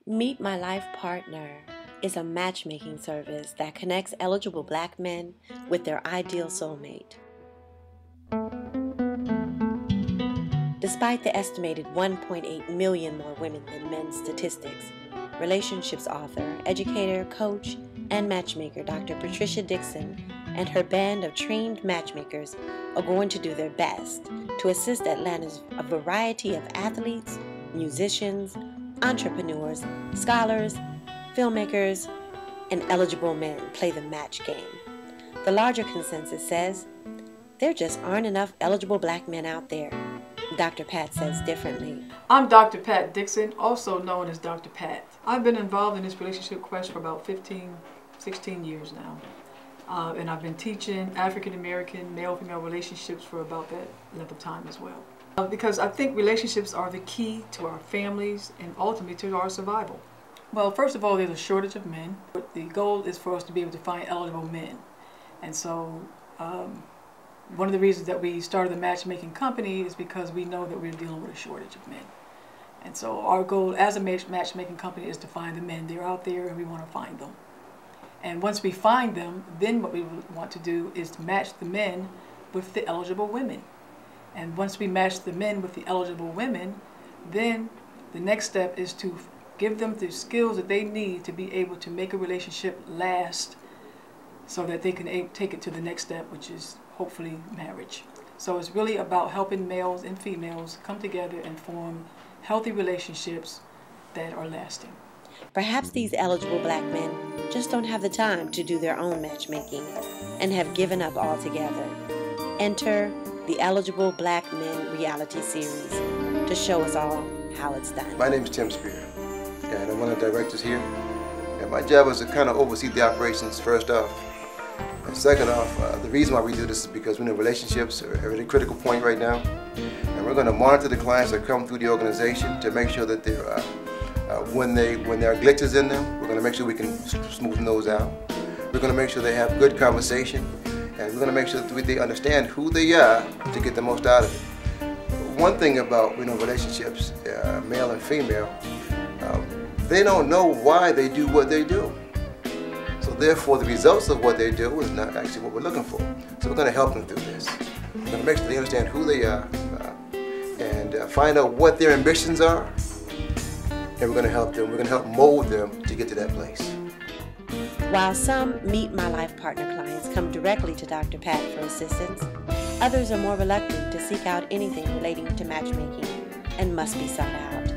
Meet My Life Partner is a matchmaking service that connects eligible black men with their ideal soulmate. Despite the estimated 1.8 million more women than men statistics, relationships author, educator, coach, and matchmaker Dr. Patricia Dixon and her band of trained matchmakers are going to do their best to assist Atlanta's a variety of athletes, musicians, entrepreneurs, scholars, filmmakers, and eligible men play the match game. The larger consensus says there just aren't enough eligible black men out there. Dr. Pat says differently. I'm Dr. Pat Dixon, also known as Dr. Pat. I've been involved in this relationship quest for about 16 years now. And I've been teaching African American male-female relationships for about that length of time as well. Because I think relationships are the key to our families and ultimately to our survival. Well, first of all, there's a shortage of men. But the goal is for us to be able to find eligible men. And so one of the reasons that we started the matchmaking company is because we know that we're dealing with a shortage of men. And so our goal as a matchmaking company is to find the men. They're out there and we want to find them. And once we find them, then what we want to do is to match the men with the eligible women. And once we match the men with the eligible women, then the next step is to give them the skills that they need to be able to make a relationship last so that they can take it to the next step, which is hopefully marriage. So it's really about helping males and females come together and form healthy relationships that are lasting. Perhaps these eligible black men just don't have the time to do their own matchmaking and have given up altogether. Enter the Eligible Black Men reality series to show us all how it's done. My name is Tim Spear, and I'm one of the directors here. And my job is to kind of oversee the operations first off. And second off, the reason why we do this is because we know relationships are at a critical point right now. And we're going to monitor the clients that come through the organization to make sure that they're when there are glitches in them, we're going to make sure we can smoothen those out. We're going to make sure they have good conversation, and we're going to make sure that they understand who they are to get the most out of it. One thing about relationships, male and female, they don't know why they do what they do. So therefore, the results of what they do is not actually what we're looking for. So we're going to help them through this. We're going to make sure they understand who they are and find out what their ambitions are. And we're going to help them. We're going to help mold them to get to that place. While some Meet My Life Partner clients come directly to Dr. Pat for assistance, others are more reluctant to seek out anything relating to matchmaking and must be sought out.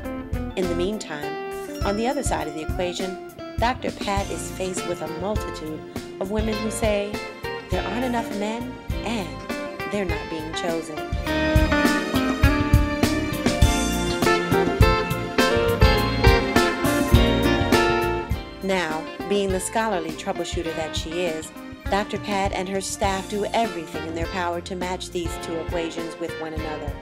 In the meantime, on the other side of the equation, Dr. Pat is faced with a multitude of women who say there aren't enough men and they're not being chosen. Now, being the scholarly troubleshooter that she is, Dr. Pat and her staff do everything in their power to match these two equations with one another.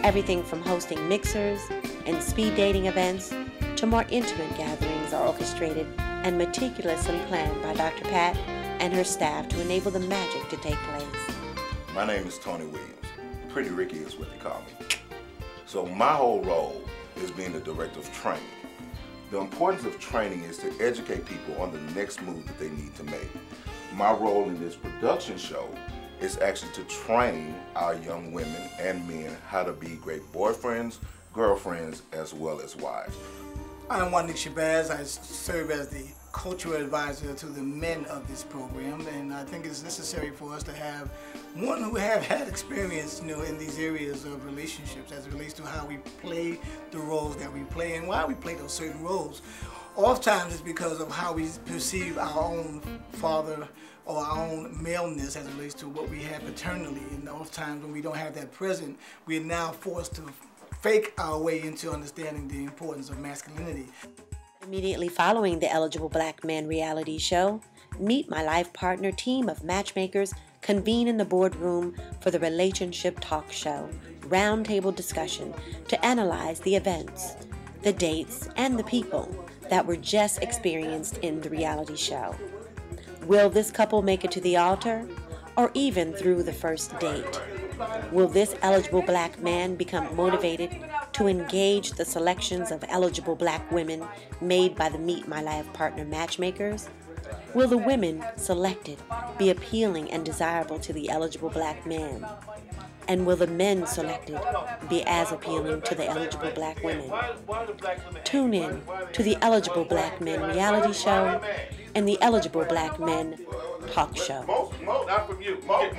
Everything from hosting mixers and speed dating events to more intimate gatherings are orchestrated and meticulously planned by Dr. Pat and her staff to enable the magic to take place. My name is Tony Williams. Pretty Ricky is what they call me. So my whole role is being the director of training. The importance of training is to educate people on the next move that they need to make. My role in this production show is actually to train our young women and men how to be great boyfriends, girlfriends, as well as wives. I'm Nick Shabazz. I serve as the cultural advisor to the men of this program, and I think it's necessary for us to have one who have had experience, in these areas of relationships as it relates to how we play the roles that we play and why we play those certain roles. Oftentimes it's because of how we perceive our own father or our own maleness as it relates to what we have paternally, and oftentimes when we don't have that present, we are now forced to fake our way into understanding the importance of masculinity. Immediately following the Eligible Black Men reality show, Meet My Life Partner team of matchmakers convene in the boardroom for the Relationship Talk Show roundtable discussion to analyze the events, the dates, and the people that were just experienced in the reality show. Will this couple make it to the altar, or even through the first date? Will this eligible black man become motivated to engage the selections of eligible black women made by the Meet My Life Partner matchmakers? Will the women selected be appealing and desirable to the eligible black men? And will the men selected be as appealing to the eligible black women? Tune in to the Eligible Black Men reality show and the Eligible Black Men talk show. Most, not from you. Most,